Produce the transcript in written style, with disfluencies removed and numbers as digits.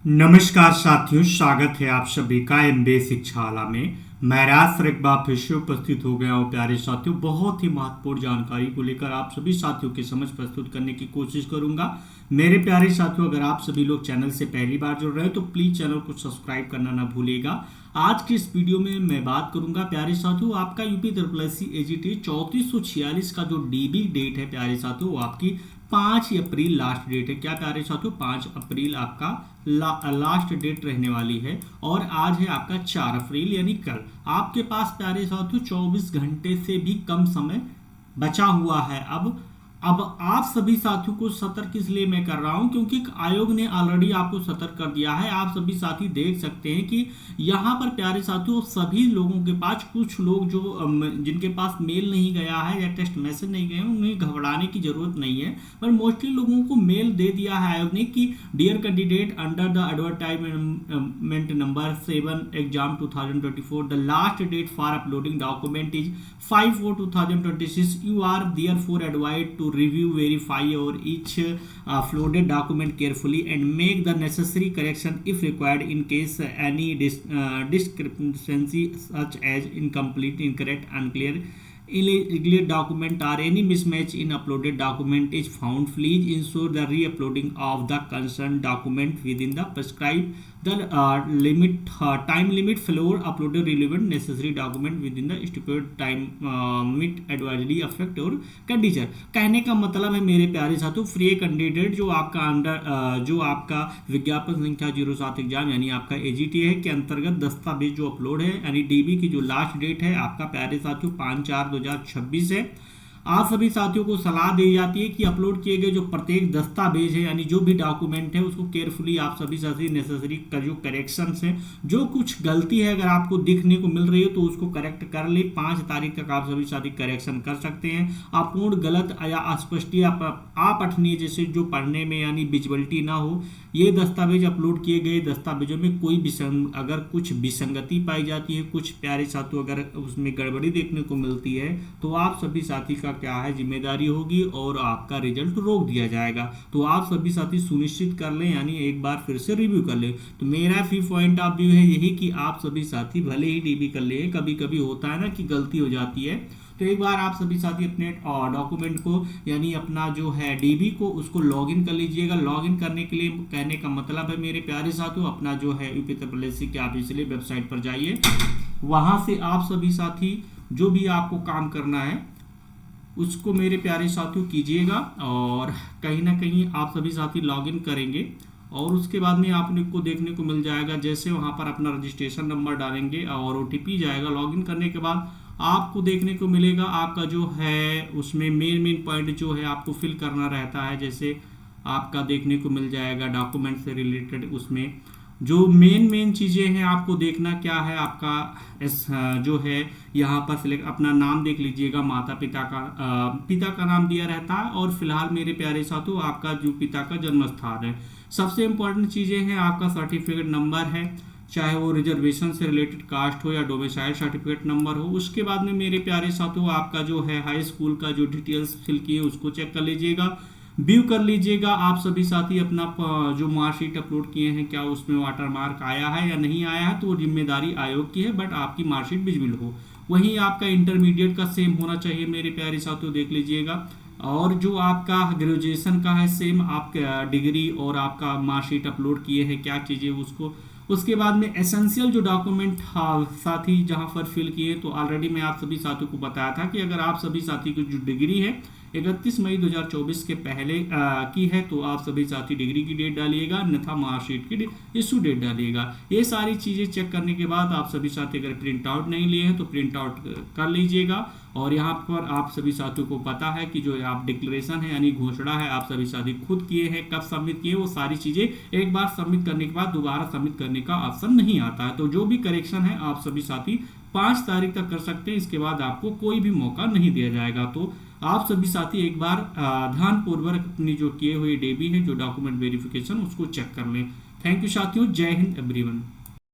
नमस्कार साथियों, स्वागत है आप सभी का एमबीए शिक्षाशाला में। मैं राज सर एक बार फिर से उपस्थित हो गया हूँ। प्यारे साथियों, बहुत ही महत्वपूर्ण जानकारी को लेकर आप सभी साथियों के समझ प्रस्तुत करने की कोशिश करूंगा। मेरे प्यारे साथियों, अगर आप सभी लोग चैनल से पहली बार जुड़ रहे हो तो प्लीज़ चैनल को सब्सक्राइब करना ना भूलिएगा। आज की इस वीडियो में मैं बात करूंगा प्यारे साथियों, आपका यूपी ट्रिपल एजीटी 3446 का जो डीबी डेट है प्यारे साथियों, वो आपकी 5 अप्रैल लास्ट डेट है। क्या प्यारे साथियों, 5 अप्रैल आपका लास्ट डेट रहने वाली है और आज है आपका 4 अप्रैल यानी कल। आपके पास प्यारे साथियों 24 घंटे से भी कम समय बचा हुआ है। अब आप सभी साथियों को सतर्क इसलिए मैं कर रहा हूं क्योंकि आयोग ने ऑलरेडी आपको सतर्क कर दिया है। आप सभी साथी देख सकते हैं कि यहाँ पर प्यारे साथियों सभी लोगों के पास, कुछ लोग जो जिनके पास मेल नहीं गया है या टेक्स्ट मैसेज नहीं गए हैं, उन्हें घबराने की जरूरत नहीं है। पर मोस्टली लोगों को मेल दे दिया है आयोग ने कि dear candidate, under the advertisement number 7 exam 2024 the last date for uploading document is 5/4/2026। You are therefore advised to review, verify or each uploaded document carefully and make the necessary correction if required. In case any discrepancy such as incomplete, incorrect, unclear, illegal document or any mismatch in uploaded document is found, please ensure the re-uploading of the concerned document within the prescribed time limit for uploaded relevant necessary document within the stipulated time limit advisory affect और condition. कहने का मतलब है मेरे प्यारे साथियों, free candidate जो आपका विज्ञापन संख्या 07 एग्जाम यानी आपका एजीटी है के अंतर्गत दस्तावेज जो अपलोड है यानी डीबी की जो लास्ट डेट है आपका प्यारे साथियों 5/4/2026 है। आप सभी साथियों को सलाह दी जाती है कि अपलोड किए गए जो प्रत्येक दस्तावेज है यानी जो भी डॉक्यूमेंट है उसको केयरफुली आप सभी साथी नेसेसरी का जो करेक्शंस है, जो कुछ गलती है अगर आपको दिखने को मिल रही है तो उसको करेक्ट कर ले। 5 तारीख तक आप सभी साथी करेक्शन कर सकते हैं। अपूर्ण, गलत या अस्पष्ट अपठनीय जैसे जो पढ़ने में यानी विजिबिलिटी ना हो, ये दस्तावेज अपलोड किए गए दस्तावेजों में कोई अगर कुछ विसंगति पाई जाती है, कुछ प्यारे साथियों अगर उसमें गड़बड़ी देखने को मिलती है तो आप सभी साथी का क्या है जिम्मेदारी होगी और आपका रिजल्ट रोक दिया जाएगा। तो आप सभी साथी सुनिश्चित कर लें यानी एक बार फिर से रिव्यू कर लें। तो मेरा भी पॉइंट ऑफ व्यू है यही कि आप सभी साथी भले ही डीबी कर लें, कभी कभी होता है ना कि गलती हो जाती है, तो एक बार आप सभी साथी अपने डॉक्यूमेंट को यानी अपना जो है डीबी को उसको लॉगिन कर लीजिएगा। लॉगिन करने के लिए कहने का मतलब है मेरे प्यारे साथियों, अपना जो है यूपी ट्रिपल एससी के ऑफिशियल वेबसाइट पर जाइए। वहां से आप सभी साथी जो भी आपको काम करना है उसको मेरे प्यारे साथियों कीजिएगा और कहीं ना कहीं आप सभी साथी लॉगिन करेंगे और उसके बाद में आपको देखने को मिल जाएगा, जैसे वहां पर अपना रजिस्ट्रेशन नंबर डालेंगे और ओटीपी जाएगा। लॉगिन करने के बाद आपको देखने को मिलेगा आपका जो है उसमें मेन पॉइंट जो है आपको फिल करना रहता है। जैसे आपका देखने को मिल जाएगा डॉक्यूमेंट से रिलेटेड, उसमें जो मेन चीज़ें हैं आपको देखना क्या है आपका जो है यहाँ पर सिलेक्ट अपना नाम देख लीजिएगा, माता पिता का नाम दिया रहता है और फिलहाल मेरे प्यारे साथियों आपका जो पिता का जन्म स्थान है। सबसे इम्पोर्टेंट चीज़ें हैं आपका सर्टिफिकेट नंबर है, चाहे वो रिजर्वेशन से रिलेटेड कास्ट हो या डोमिसाइल सर्टिफिकेट नंबर हो। उसके बाद में मेरे प्यारे साथियों आपका जो है हाई स्कूल का जो डिटेल्स फिल किए उसको चेक कर लीजिएगा, व्यू कर लीजिएगा। आप सभी साथी अपना जो मार्कशीट अपलोड किए हैं क्या उसमें वाटरमार्क आया है या नहीं आया है, तो वो जिम्मेदारी आयोग की है, बट आपकी मार्कशीट विजिबल हो। वहीं आपका इंटरमीडिएट का सेम होना चाहिए मेरे प्यारे साथियों, देख लीजिएगा। और जो आपका ग्रेजुएशन का है सेम, आपका डिग्री और आपका मार्कशीट अपलोड किए हैं क्या चीज़ें उसको। उसके बाद में एसेंशियल जो डॉक्यूमेंट साथी जहां पर फिल किए, तो ऑलरेडी मैं आप सभी साथियों को बताया था कि अगर आप सभी साथी की जो डिग्री है 31 मई 2024 के पहले की है तो आप सभी साथी डिग्री की डेट डालिएगा, अन्यथा मार्कशीट की इशू डेट डालिएगा। ये सारी चीज़ें चेक करने के बाद आप सभी साथी अगर प्रिंट आउट नहीं लिए हैं तो प्रिंट आउट कर लीजिएगा। और यहाँ पर आप सभी साथियों को पता है कि जो आप डिक्लेरेशन है यानी घोषणा है आप सभी साथी खुद किए हैं, कब सबमिट किए, वो सारी चीज़ें एक बार सबमिट करने के बाद दोबारा सबमिट करने का ऑप्शन नहीं आता है। तो जो भी करेक्शन है आप सभी साथी 5 तारीख तक कर सकते हैं, इसके बाद आपको कोई भी मौका नहीं दिया जाएगा। तो आप सभी साथी एक बार ध्यानपूर्वक अपनी जो किए हुए डीबी है जो डॉक्यूमेंट वेरिफिकेशन उसको चेक कर लें। थैंक यू साथियों, जय हिंद एवरीवन।